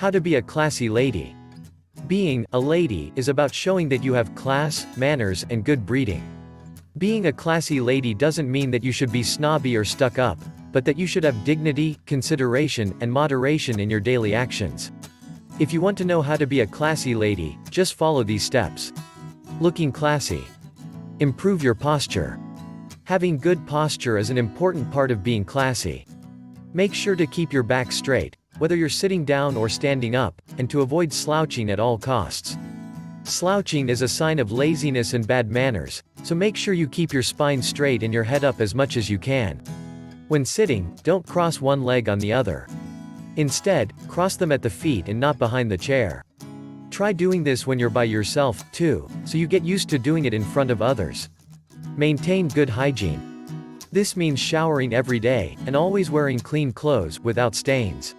How to be a classy lady. Being a lady is about showing that you have class, manners, and good breeding. Being a classy lady doesn't mean that you should be snobby or stuck up, but that you should have dignity, consideration, and moderation in your daily actions. If you want to know how to be a classy lady, just follow these steps. Looking classy. Improve your posture. Having good posture is an important part of being classy. Make sure to keep your back straight, whether you're sitting down or standing up, and to avoid slouching at all costs. Slouching is a sign of laziness and bad manners, so make sure you keep your spine straight and your head up as much as you can. When sitting, don't cross one leg on the other. Instead, cross them at the feet and not behind the chair. Try doing this when you're by yourself, too, so you get used to doing it in front of others. Maintain good hygiene. This means showering every day, and always wearing clean clothes, without stains.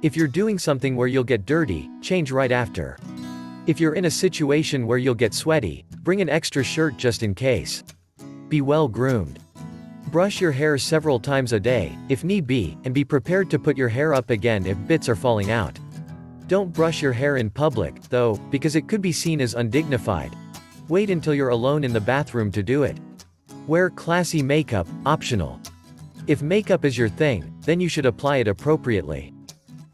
If you're doing something where you'll get dirty, change right after. If you're in a situation where you'll get sweaty, bring an extra shirt just in case. Be well groomed. Brush your hair several times a day, if need be, and be prepared to put your hair up again if bits are falling out. Don't brush your hair in public, though, because it could be seen as undignified. Wait until you're alone in the bathroom to do it. Wear classy makeup, optional. If makeup is your thing, then you should apply it appropriately.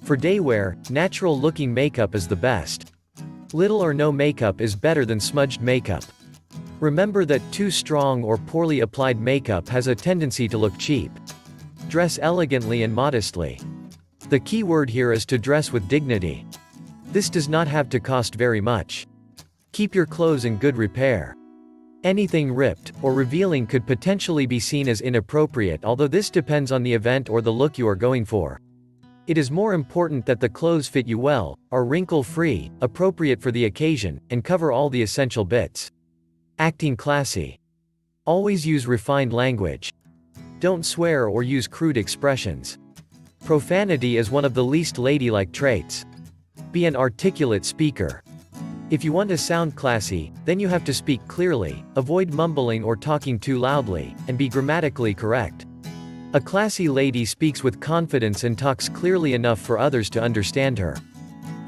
For day wear, natural-looking makeup is the best. Little or no makeup is better than smudged makeup. Remember that too strong or poorly applied makeup has a tendency to look cheap. Dress elegantly and modestly. The key word here is to dress with dignity. This does not have to cost very much. Keep your clothes in good repair. Anything ripped or revealing could potentially be seen as inappropriate, although this depends on the event or the look you are going for. It is more important that the clothes fit you well, are wrinkle-free, appropriate for the occasion, and cover all the essential bits. Acting classy. Always use refined language. Don't swear or use crude expressions. Profanity is one of the least ladylike traits. Be an articulate speaker. If you want to sound classy, then you have to speak clearly, avoid mumbling or talking too loudly, and be grammatically correct. A classy lady speaks with confidence and talks clearly enough for others to understand her.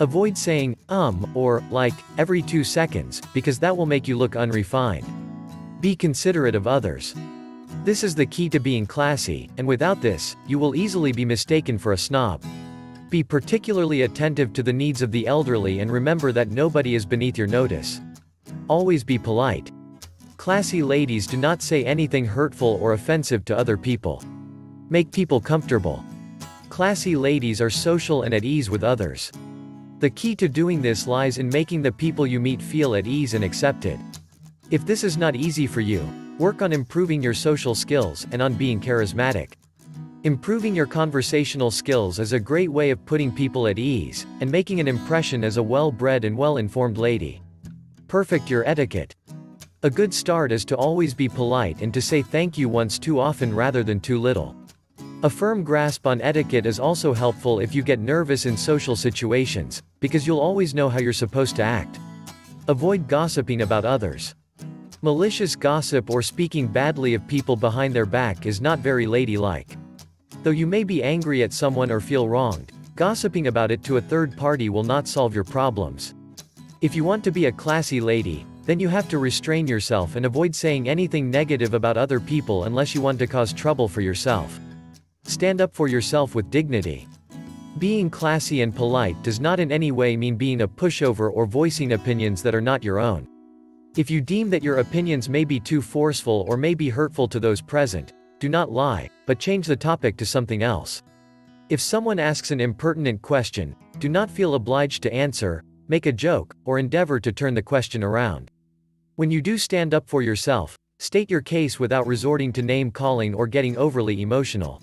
Avoid saying, or, like, every 2 seconds, because that will make you look unrefined. Be considerate of others. This is the key to being classy, and without this, you will easily be mistaken for a snob. Be particularly attentive to the needs of the elderly and remember that nobody is beneath your notice. Always be polite. Classy ladies do not say anything hurtful or offensive to other people. Make people comfortable. Classy ladies are social and at ease with others. The key to doing this lies in making the people you meet feel at ease and accepted. If this is not easy for you, work on improving your social skills and on being charismatic. Improving your conversational skills is a great way of putting people at ease, and making an impression as a well-bred and well-informed lady. Perfect your etiquette. A good start is to always be polite and to say thank you once too often rather than too little. A firm grasp on etiquette is also helpful if you get nervous in social situations, because you'll always know how you're supposed to act. Avoid gossiping about others. Malicious gossip or speaking badly of people behind their back is not very ladylike. Though you may be angry at someone or feel wronged, gossiping about it to a third party will not solve your problems. If you want to be a classy lady, then you have to restrain yourself and avoid saying anything negative about other people unless you want to cause trouble for yourself. Stand up for yourself with dignity. Being classy and polite does not in any way mean being a pushover or voicing opinions that are not your own. If you deem that your opinions may be too forceful or may be hurtful to those present, do not lie, but change the topic to something else. If someone asks an impertinent question, do not feel obliged to answer, make a joke, or endeavor to turn the question around. When you do stand up for yourself, state your case without resorting to name-calling or getting overly emotional.